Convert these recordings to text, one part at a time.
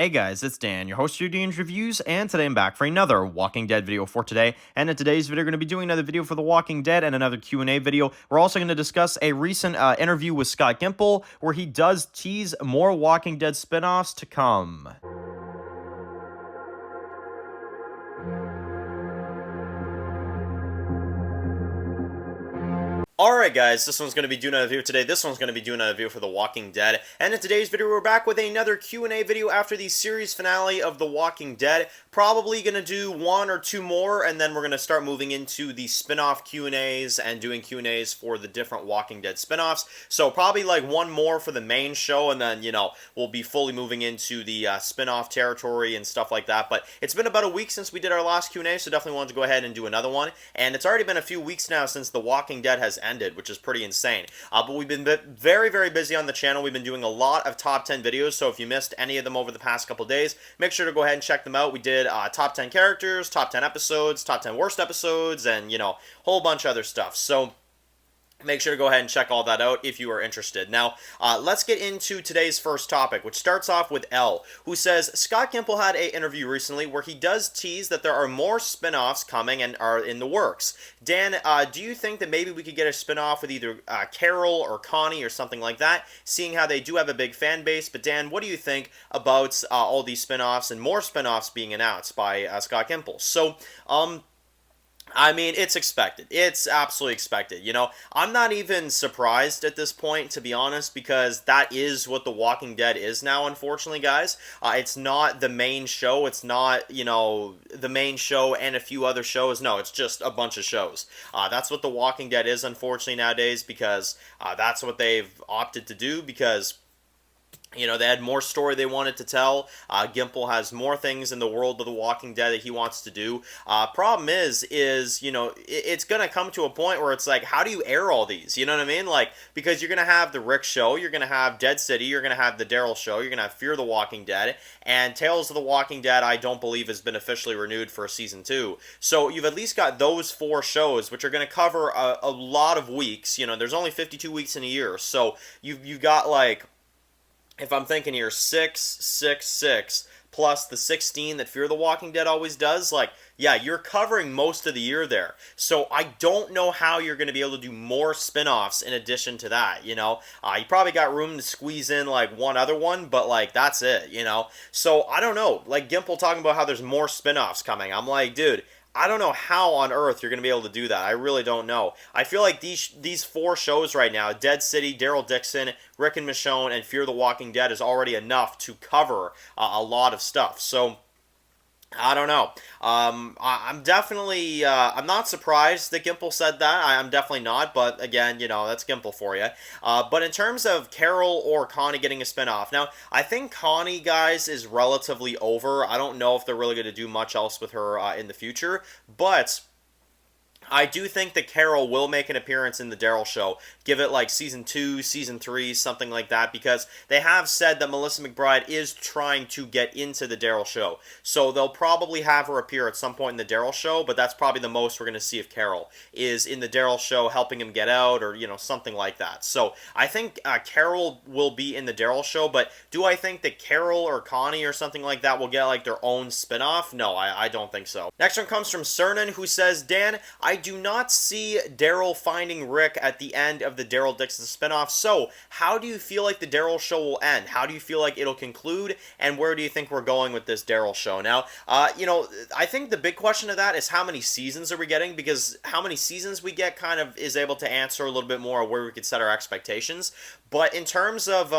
Hey guys, it's Dan, your host of your Dan's Reviews, and today I'm back for another Walking Dead video for today. And in today's video, we're going to be doing another video for The Walking Dead and another Q&A video. We're also going to discuss a recent interview with Scott Gimple, where he does tease more Walking Dead spinoffs to come. Alright guys, this one's going to be doing another video today. This one's going to be doing another video for The Walking Dead. And in today's video, we're back with another Q&A video after the series finale of The Walking Dead. Probably going to do one or two more, and then we're going to start moving into the spin-off Q&As and doing Q&As for the different Walking Dead spin-offs. So probably like one more for the main show, and then, we'll be fully moving into the spin-off territory and stuff like that. But it's been about a week since we did our last Q&A, so definitely wanted to go ahead and do another one. And it's already been a few weeks now since The Walking Dead has ended, which is pretty insane. But we've been very, very busy on the channel. We've been doing a lot of top 10 videos, so if you missed any of them over the past couple days, make sure to go ahead and check them out. We did top 10 characters, top 10 episodes, top 10 worst episodes, and, a whole bunch of other stuff. So make sure to go ahead and check all that out if you are interested. Now, let's get into today's first topic, which starts off with Elle, who says, Scott Gimple had an interview recently where he does tease that there are more spin-offs coming and are in the works. Dan, do you think that maybe we could get a spin-off with either Carol or Connie or something like that, seeing how they do have a big fan base? But Dan, what do you think about all these spin-offs and more spin-offs being announced by Scott Gimple? So, I mean, it's expected. It's absolutely expected. I'm not even surprised at this point, to be honest, because that is what The Walking Dead is now, unfortunately, guys. It's not the main show. It's not, the main show and a few other shows. No, it's just a bunch of shows. That's what The Walking Dead is, unfortunately, nowadays, because that's what they've opted to do, because they had more story they wanted to tell. Gimple has more things in the world of The Walking Dead that he wants to do. Problem is, it's going to come to a point where it's like, how do you air all these? You know what I mean? Like, because you're going to have the Rick show, you're going to have Dead City, you're going to have the Daryl show, you're going to have Fear the Walking Dead, and Tales of the Walking Dead, I don't believe, has been officially renewed for season 2. So you've at least got those 4 shows, which are going to cover a lot of weeks. There's only 52 weeks in a year, so you've got, like, if I'm thinking here, 6, 6, 6, plus the 16 that Fear the Walking Dead always does, like, yeah, you're covering most of the year there. So I don't know how you're going to be able to do more spin-offs in addition to that, You probably got room to squeeze in, like, one other one, but, like, that's it, So I don't know. Like, Gimple talking about how there's more spin-offs coming. I'm like, dude, I don't know how on earth you're going to be able to do that. I really don't know. I feel like these 4 shows right now, Dead City, Daryl Dixon, Rick and Michonne, and Fear the Walking Dead, is already enough to cover a lot of stuff. So I don't know. I'm definitely, I'm not surprised that Gimple said that. I'm definitely not, but again, that's Gimple for you. But in terms of Carol or Connie getting a spinoff, now, I think Connie, guys, is relatively over. I don't know if they're really going to do much else with her in the future, but I do think that Carol will make an appearance in the Daryl show. Give it like season 2, season 3, something like that, because they have said that Melissa McBride is trying to get into the Daryl show. So they'll probably have her appear at some point in the Daryl show, but that's probably the most we're going to see of Carol, is in the Daryl show helping him get out, or, something like that. So I think Carol will be in the Daryl show, but do I think that Carol or Connie or something like that will get like their own spinoff? No, I don't think so. Next one comes from Cernan, who says, Dan, I do not see Daryl finding Rick at the end of the Daryl Dixon spinoff, so how do you feel like the Daryl show will end? How do you feel like it'll conclude, and where do you think we're going with this Daryl show? Now, I think the big question of that is how many seasons are we getting, because how many seasons we get kind of is able to answer a little bit more of where we could set our expectations. But in terms of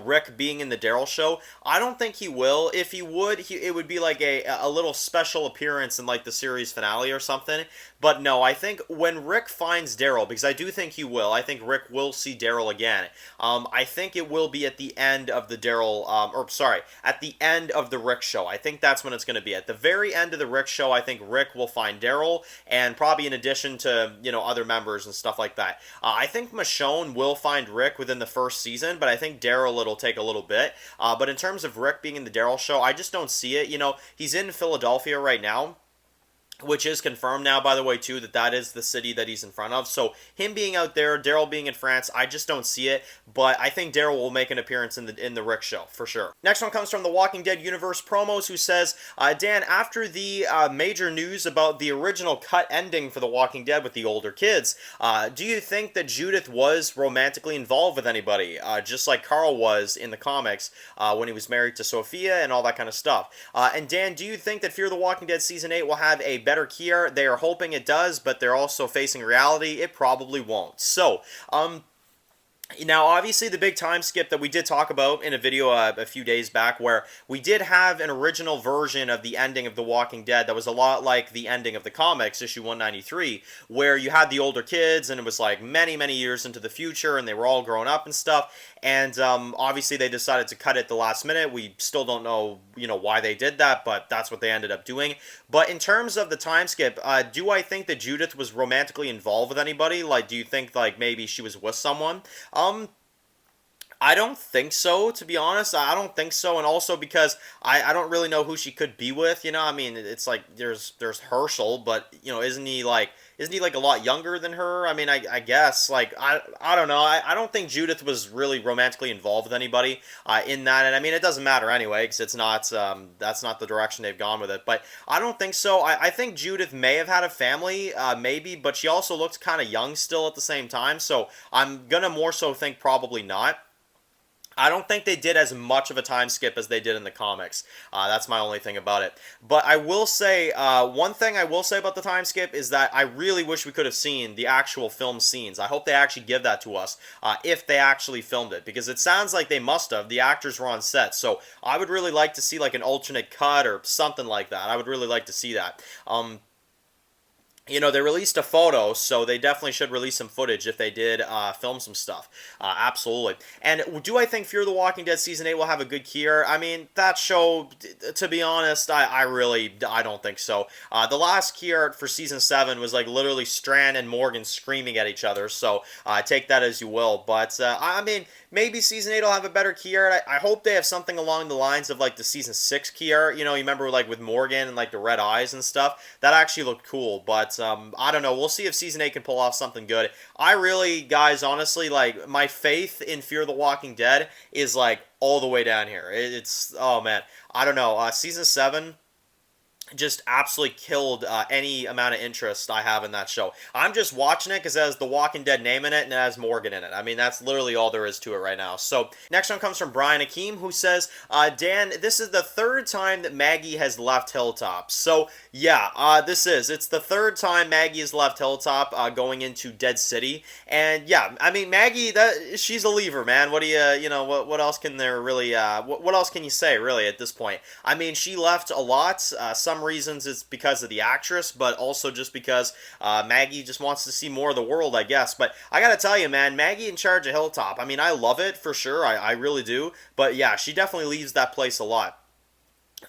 Rick being in the Daryl show, I don't think he will. If he would, it would be like a little special appearance in like the series finale or something. But no, I think when Rick finds Daryl, because I do think he will, I think Rick will see Daryl again. I think it will be at the end of the at the end of the Rick show. I think that's when it's going to be. At the very end of the Rick show, I think Rick will find Daryl, and probably in addition to, other members and stuff like that. I think Michonne will find Rick within the first season, but I think Daryl, it'll take a little bit. But in terms of Rick being in the Daryl show, I just don't see it. He's in Philadelphia right now. which is confirmed now, by the way, too, that that is the city that he's in front of. So him being out there, Daryl being in France, I just don't see it. But I think Daryl will make an appearance in the Rick show for sure. Next one comes from the Walking Dead Universe Promos, who says, Dan, after the major news about the original cut ending for The Walking Dead with the older kids, do you think that Judith was romantically involved with anybody, just like Carl was in the comics when he was married to Sophia and all that kind of stuff? And Dan, do you think that Fear the Walking Dead Season 8 will have a better Kier? They are hoping it does, but they're also facing reality. It probably won't. So, now, obviously, the big time skip that we did talk about in a video a few days back, where we did have an original version of the ending of The Walking Dead that was a lot like the ending of the comics, issue 193, where you had the older kids, and it was like many, many years into the future, and they were all grown up and stuff, and obviously they decided to cut it the last minute. We still don't know, why they did that, but that's what they ended up doing. But in terms of the time skip, do I think that Judith was romantically involved with anybody? Like, do you think, like, maybe she was with someone? I don't think so, to be honest. I don't think so, and also because I don't really know who she could be with. I mean, it's like there's Herschel, but isn't he like a lot younger than her? I mean, I guess like I don't know. I don't think Judith was really romantically involved with anybody in that, and I mean it doesn't matter anyway because it's not that's not the direction they've gone with it. But I don't think so. I think Judith may have had a family, maybe, but she also looked kind of young still at the same time. So I'm gonna more so think probably not. I don't think they did as much of a time skip as they did in the comics. That's my only thing about it. But I will say, one thing I will say about the time skip is that I really wish we could have seen the actual film scenes. I hope they actually give that to us if they actually filmed it, because it sounds like they must have. The actors were on set, so I would really like to see like an alternate cut or something like that. I would really like to see that. They released a photo, so they definitely should release some footage if they did film some stuff. Absolutely. And do I think Fear the Walking Dead Season 8 will have a good Kier? I mean, that show, to be honest, I don't think so. The last Kier for Season 7 was like literally Strand and Morgan screaming at each other, so take that as you will. But, I mean, maybe Season 8 will have a better Kier. I hope they have something along the lines of like the Season 6 Kier. You remember like with Morgan and like the red eyes and stuff? That actually looked cool, but I don't know. We'll see if Season 8 can pull off something good. I really, guys, honestly, like, my faith in Fear the Walking Dead is, like, all the way down here. It's, oh, man. I don't know. Season 7 just absolutely killed any amount of interest I have in that show. I'm just watching it because it has The Walking Dead name in it and it has Morgan in it. I mean, that's literally all there is to it right now. So, next one comes from Brian Akeem, who says, Dan, this is the third time that Maggie has left Hilltop. So, yeah, it's the third time Maggie has left Hilltop going into Dead City. And, yeah, I mean, Maggie, she's a leaver, man. What do you, what else can there really, what else can you say, really, at this point? I mean, she left a lot. Some reasons it's because of the actress, but also just because Maggie just wants to see more of the world, I guess. But I gotta tell you, man, Maggie in charge of Hilltop, I mean, I love it for sure. I really do. But yeah, she definitely leaves that place a lot.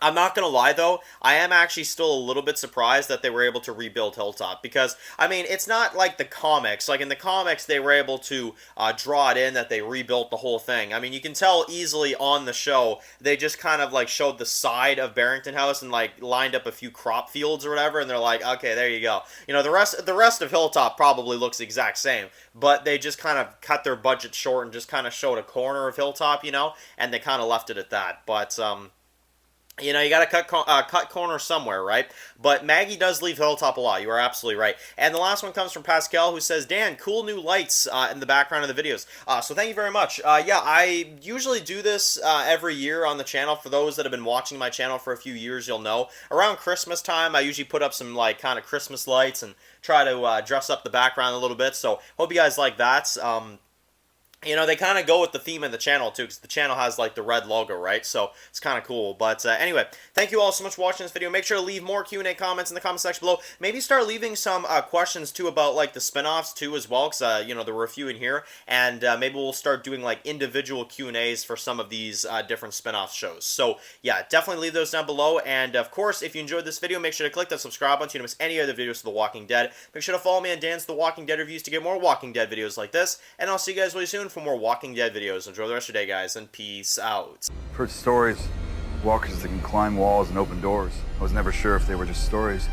I'm not going to lie, though, I am actually still a little bit surprised that they were able to rebuild Hilltop, because, I mean, it's not like the comics. Like, in the comics, they were able to draw it in that they rebuilt the whole thing. I mean, you can tell easily on the show, they just kind of, like, showed the side of Barrington House and, like, lined up a few crop fields or whatever, and they're like, okay, there you go. The rest of Hilltop probably looks the exact same, but they just kind of cut their budget short and just kind of showed a corner of Hilltop, and they kind of left it at that. But, you got to cut corners somewhere, right? But Maggie does leave Hilltop a lot. You are absolutely right. And the last one comes from Pascal, who says, Dan, cool new lights in the background of the videos. So thank you very much. Yeah, I usually do this every year on the channel. For those that have been watching my channel for a few years, you'll know. Around Christmas time, I usually put up some like kind of Christmas lights and try to dress up the background a little bit. So hope you guys like that. They kind of go with the theme of the channel, too, because the channel has, like, the red logo, right? So, it's kind of cool. But, anyway, thank you all so much for watching this video. Make sure to leave more Q&A comments in the comment section below. Maybe start leaving some questions, too, about, like, the spin-offs, too, as well, because, there were a few in here. And maybe we'll start doing, like, individual Q&As for some of these different spin-off shows. So, yeah, definitely leave those down below. And, of course, if you enjoyed this video, make sure to click that subscribe button so you don't miss any other videos of The Walking Dead. Make sure to follow me on Dan's The Walking Dead Reviews to get more Walking Dead videos like this. And I'll see you guys really soon for more Walking Dead videos. Enjoy the rest of your day, guys, and peace out. I've heard stories, walkers that can climb walls and open doors. I was never sure if they were just stories